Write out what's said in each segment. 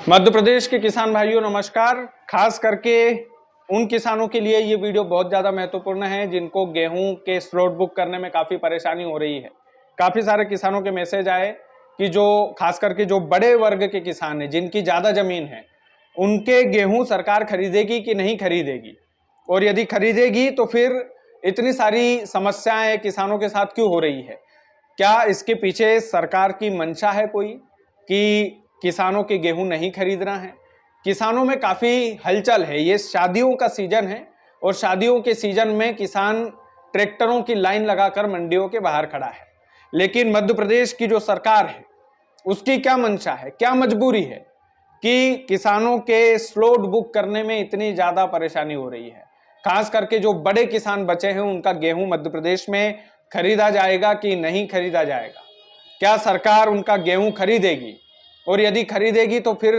मध्य प्रदेश के किसान भाइयों नमस्कार। खास करके उन किसानों के लिए ये वीडियो बहुत ज़्यादा महत्वपूर्ण है जिनको गेहूं के स्लॉट बुक करने में काफ़ी परेशानी हो रही है। काफ़ी सारे किसानों के मैसेज आए कि जो खास करके जो बड़े वर्ग के किसान हैं जिनकी ज़्यादा ज़मीन है उनके गेहूं सरकार खरीदेगी कि नहीं खरीदेगी, और यदि खरीदेगी तो फिर इतनी सारी समस्याएं किसानों के साथ क्यों हो रही है। क्या इसके पीछे सरकार की मंशा है कोई कि किसानों के गेहूं नहीं खरीदना है। किसानों में काफ़ी हलचल है, ये शादियों का सीजन है और शादियों के सीजन में किसान ट्रैक्टरों की लाइन लगाकर मंडियों के बाहर खड़ा है। लेकिन मध्य प्रदेश की जो सरकार है उसकी क्या मंशा है, क्या मजबूरी है कि किसानों के स्लॉट बुक करने में इतनी ज़्यादा परेशानी हो रही है। खास करके जो बड़े किसान बचे हैं उनका गेहूं मध्य प्रदेश में खरीदा जाएगा कि नहीं खरीदा जाएगा, क्या सरकार उनका गेहूं खरीदेगी, और यदि खरीदेगी तो फिर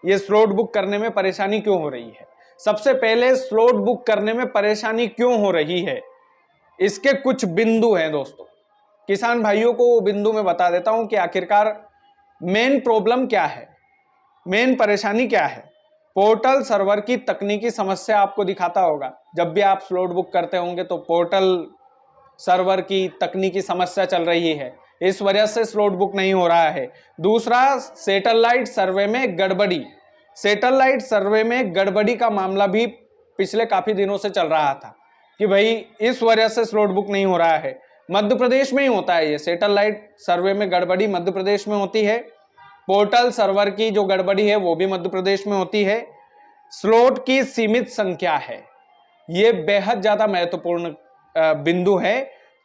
ये स्लॉट बुक करने में परेशानी क्यों हो रही है। सबसे पहले स्लॉट बुक करने में परेशानी क्यों हो रही है इसके कुछ बिंदु हैं दोस्तों। किसान भाइयों को वो बिंदु में बता देता हूं कि आखिरकार मेन प्रॉब्लम क्या है, मेन परेशानी क्या है। पोर्टल सर्वर की तकनीकी समस्या आपको दिखाता होगा, जब भी आप स्लॉट बुक करते होंगे तो पोर्टल सर्वर की तकनीकी समस्या चल रही है, इस वजह से स्लॉट बुक नहीं हो रहा है। दूसरा, सैटेलाइट सर्वे में गड़बड़ी। सैटेलाइट सर्वे में गड़बड़ी का मामला भी पिछले काफी दिनों से चल रहा था कि भाई इस वजह से स्लॉट बुक नहीं हो रहा है। मध्य प्रदेश में ही होता है ये सैटेलाइट सर्वे में गड़बड़ी, मध्य प्रदेश में होती है। पोर्टल सर्वर की जो गड़बड़ी है वो भी मध्य प्रदेश में होती है। स्लॉट की सीमित संख्या है, ये बेहद ज्यादा महत्वपूर्ण बिंदु है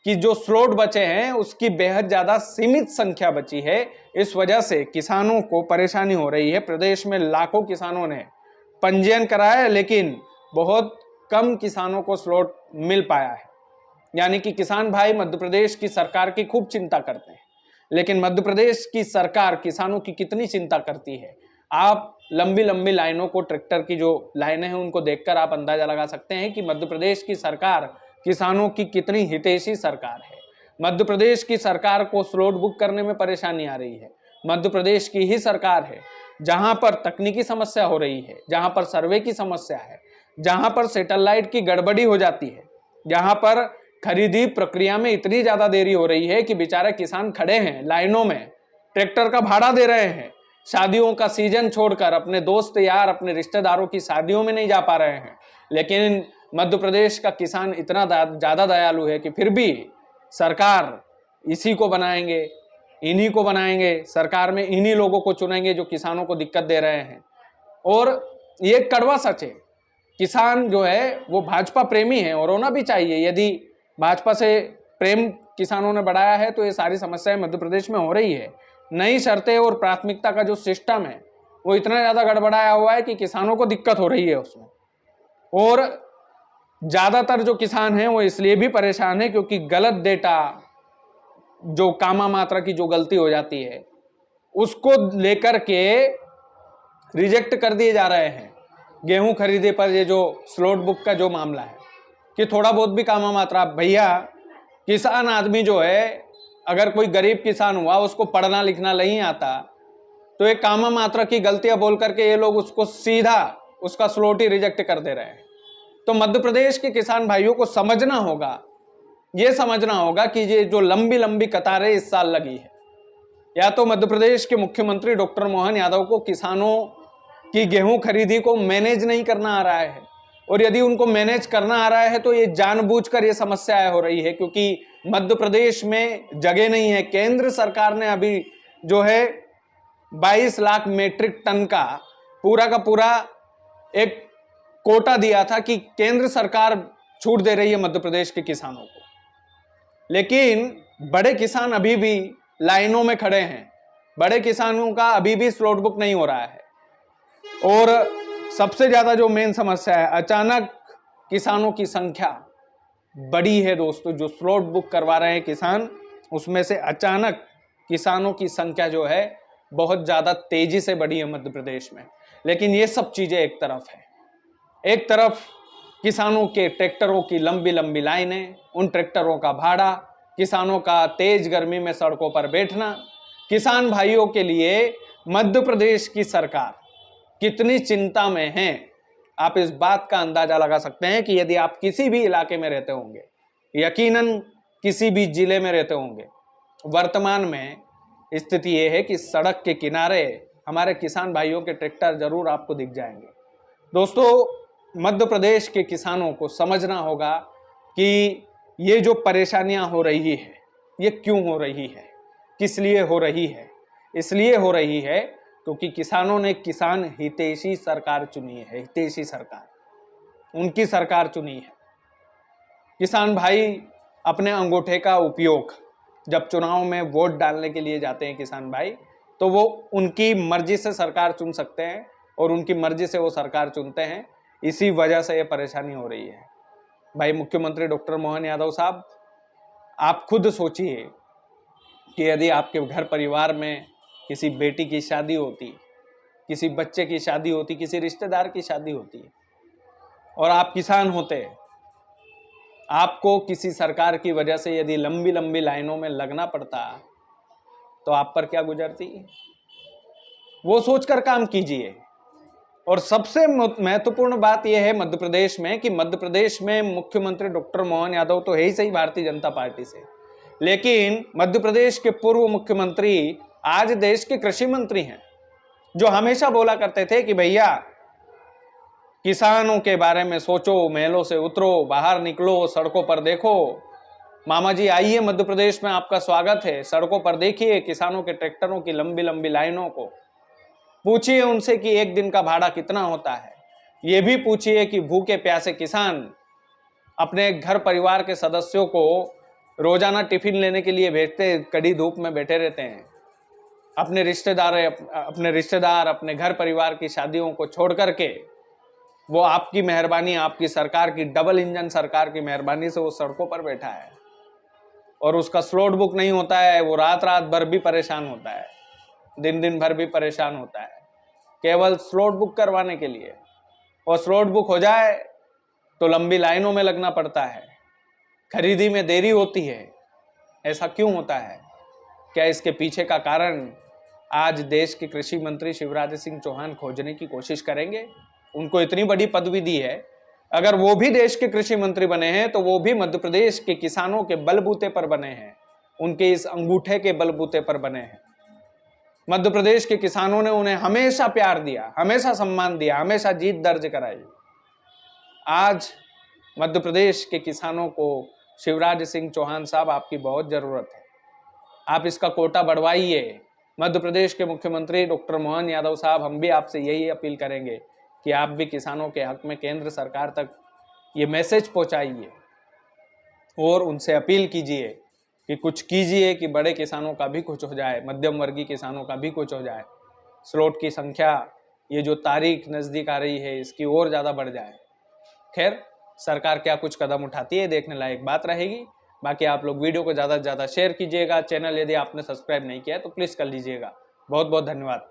कि जो स्लॉट बचे हैं उसकी बेहद ज्यादा सीमित संख्या बची है। इस वजह से किसानों को परेशानी हो रही है। प्रदेश में लाखों किसानों ने पंजीयन कराया लेकिन बहुत कम किसानों को स्लॉट मिल पाया है। यानी कि किसान भाई मध्य प्रदेश की सरकार की खूब चिंता करते हैं, लेकिन मध्य प्रदेश की सरकार किसानों की कितनी चिंता करती है आप लंबी लंबी लाइनों को, ट्रैक्टर की जो लाइनें हैं उनको देखकर आप अंदाजा लगा सकते हैं कि मध्य प्रदेश की सरकार किसानों की कितनी हितैषी सरकार है। मध्य प्रदेश की सरकार को स्लॉट बुक करने में परेशानी आ रही है। मध्य प्रदेश की ही सरकार है जहां पर तकनीकी समस्या हो रही है, जहां पर सर्वे की समस्या है, जहां पर सैटेलाइट की गड़बड़ी हो जाती है, जहां पर खरीदी प्रक्रिया में इतनी ज्यादा देरी हो रही है कि बेचारे किसान खड़े हैं लाइनों में, ट्रैक्टर का भाड़ा दे रहे हैं, शादियों का सीजन छोड़कर अपने दोस्त यार अपने रिश्तेदारों की शादियों में नहीं जा पा रहे हैं। लेकिन मध्य प्रदेश का किसान इतना ज्यादा दयालु है कि फिर भी सरकार इसी को बनाएंगे, इन्हीं को बनाएंगे, सरकार में इन्हीं लोगों को चुनेंगे जो किसानों को दिक्कत दे रहे हैं। और ये कड़वा सच है, किसान जो है वो भाजपा प्रेमी है और होना भी चाहिए। यदि भाजपा से प्रेम किसानों ने बढ़ाया है तो ये सारी समस्याएं मध्य प्रदेश में हो रही है। नई शर्तें और प्राथमिकता का जो सिस्टम है वो इतना ज्यादा गड़बड़ाया हुआ है कि किसानों को दिक्कत हो रही है उसमें। और ज्यादातर जो किसान हैं वो इसलिए भी परेशान है क्योंकि गलत डेटा, जो कामा मात्रा की जो गलती हो जाती है उसको लेकर के रिजेक्ट कर दिए जा रहे हैं गेहूं खरीदे पर। ये जो स्लॉट बुक का जो मामला है कि थोड़ा बहुत भी कामा मात्रा, भैया किसान आदमी जो है, अगर कोई गरीब किसान हुआ उसको पढ़ना लिखना नहीं आता तो ये कामा मात्रा की गलतियां बोल करके ये लोग उसको सीधा उसका स्लॉट ही रिजेक्ट कर दे रहे हैं। तो मध्य प्रदेश के किसान भाइयों को समझना होगा, ये समझना होगा कि ये जो लंबी लंबी कतारें इस साल लगी है, या तो मध्य प्रदेश के मुख्यमंत्री डॉक्टर मोहन यादव को किसानों की गेहूं खरीदी को मैनेज नहीं करना आ रहा है, और यदि उनको मैनेज करना आ रहा है तो ये जानबूझकर ये समस्याएं हो रही है क्योंकि मध्य प्रदेश में जगह नहीं है। केंद्र सरकार ने अभी जो है 22 लाख मीट्रिक टन का पूरा एक कोटा दिया था कि केंद्र सरकार छूट दे रही है मध्य प्रदेश के किसानों को, लेकिन बड़े किसान अभी भी लाइनों में खड़े हैं। बड़े किसानों का अभी भी स्लॉट बुक नहीं हो रहा है। और सबसे ज्यादा जो मेन समस्या है, अचानक किसानों की संख्या बड़ी है दोस्तों। जो स्लॉट बुक करवा रहे हैं किसान, उसमें से अचानक किसानों की संख्या जो है बहुत ज्यादा तेजी से बढ़ी है मध्य प्रदेश में। लेकिन ये सब चीजें एक तरफ है, एक तरफ किसानों के ट्रैक्टरों की लंबी लंबी लाइनें, उन ट्रैक्टरों का भाड़ा, किसानों का तेज गर्मी में सड़कों पर बैठना। किसान भाइयों के लिए मध्य प्रदेश की सरकार कितनी चिंता में हैं, आप इस बात का अंदाजा लगा सकते हैं कि यदि आप किसी भी इलाके में रहते होंगे, यकीनन किसी भी जिले में रहते होंगे, वर्तमान में स्थिति यह है कि सड़क के किनारे हमारे किसान भाइयों के ट्रैक्टर जरूर आपको दिख जाएंगे। दोस्तों, मध्य प्रदेश के किसानों को समझना होगा कि ये जो परेशानियां हो रही है ये क्यों हो रही है, किस लिए हो रही है। इसलिए हो रही है क्योंकि किसानों ने किसान हितैषी सरकार चुनी है, हितैषी सरकार, उनकी सरकार चुनी है। किसान भाई अपने अंगूठे का उपयोग जब चुनाव में वोट डालने के लिए जाते हैं किसान भाई, तो वो उनकी मर्जी से सरकार चुन सकते हैं और उनकी मर्जी से वो सरकार चुनते हैं। इसी वजह से ये परेशानी हो रही है। भाई मुख्यमंत्री डॉक्टर मोहन यादव साहब, आप खुद सोचिए कि यदि आपके घर परिवार में किसी बेटी की शादी होती, किसी बच्चे की शादी होती, किसी रिश्तेदार की शादी होती और आप किसान होते, आपको किसी सरकार की वजह से यदि लंबी लंबी लाइनों में लगना पड़ता तो आप पर क्या गुजरती, वो सोचकर काम कीजिए। और सबसे महत्वपूर्ण बात यह है मध्य प्रदेश में कि मध्य प्रदेश में मुख्यमंत्री डॉक्टर मोहन यादव तो है ही सही भारतीय जनता पार्टी से, लेकिन मध्य प्रदेश के पूर्व मुख्यमंत्री आज देश के कृषि मंत्री हैं, जो हमेशा बोला करते थे कि भैया किसानों के बारे में सोचो, महलों से उतरो, बाहर निकलो, सड़कों पर देखो। मामा जी आइए, मध्य प्रदेश में आपका स्वागत है। सड़कों पर देखिए किसानों के ट्रैक्टरों की लंबी लंबी लाइनों को, पूछिए उनसे कि एक दिन का भाड़ा कितना होता है। ये भी पूछिए कि भूखे प्यासे किसान अपने घर परिवार के सदस्यों को रोजाना टिफिन लेने के लिए भेजते, कड़ी धूप में बैठे रहते हैं। अपने रिश्तेदार अपने घर परिवार की शादियों को छोड़ करके वो आपकी मेहरबानी, आपकी सरकार की डबल इंजन सरकार की मेहरबानी से वो सड़कों पर बैठा है और उसका स्लॉट बुक नहीं होता है। वो रात रात भर भी परेशान होता है, दिन दिन भर भी परेशान होता है, केवल स्लॉट बुक करवाने के लिए। और स्लॉट बुक हो जाए तो लंबी लाइनों में लगना पड़ता है, खरीदी में देरी होती है। ऐसा क्यों होता है? क्या इसके पीछे का कारण आज देश के कृषि मंत्री शिवराज सिंह चौहान खोजने की कोशिश करेंगे? उनको इतनी बड़ी पदवी दी है, अगर वो भी देश के कृषि मंत्री बने हैं तो वो भी मध्य प्रदेश के किसानों के बलबूते पर बने हैं, उनके इस अंगूठे के बलबूते पर बने हैं। मध्य प्रदेश के किसानों ने उन्हें हमेशा प्यार दिया, हमेशा सम्मान दिया, हमेशा जीत दर्ज कराई। आज मध्य प्रदेश के किसानों को शिवराज सिंह चौहान साहब आपकी बहुत जरूरत है। आप इसका कोटा बढ़वाइए। मध्य प्रदेश के मुख्यमंत्री डॉक्टर मोहन यादव साहब, हम भी आपसे यही अपील करेंगे कि आप भी किसानों के हक में केंद्र सरकार तक ये मैसेज पहुंचाइए और उनसे अपील कीजिए कि कुछ कीजिए कि बड़े किसानों का भी कुछ हो जाए, मध्यम वर्गीय किसानों का भी कुछ हो जाए। स्लॉट की संख्या, ये जो तारीख नज़दीक आ रही है, इसकी और ज़्यादा बढ़ जाए। खैर, सरकार क्या कुछ कदम उठाती है, देखने लायक बात रहेगी। बाकी आप लोग वीडियो को ज़्यादा से ज़्यादा शेयर कीजिएगा। चैनल यदि आपने सब्सक्राइब नहीं किया है तो प्लीज़ कर लीजिएगा। बहुत बहुत धन्यवाद।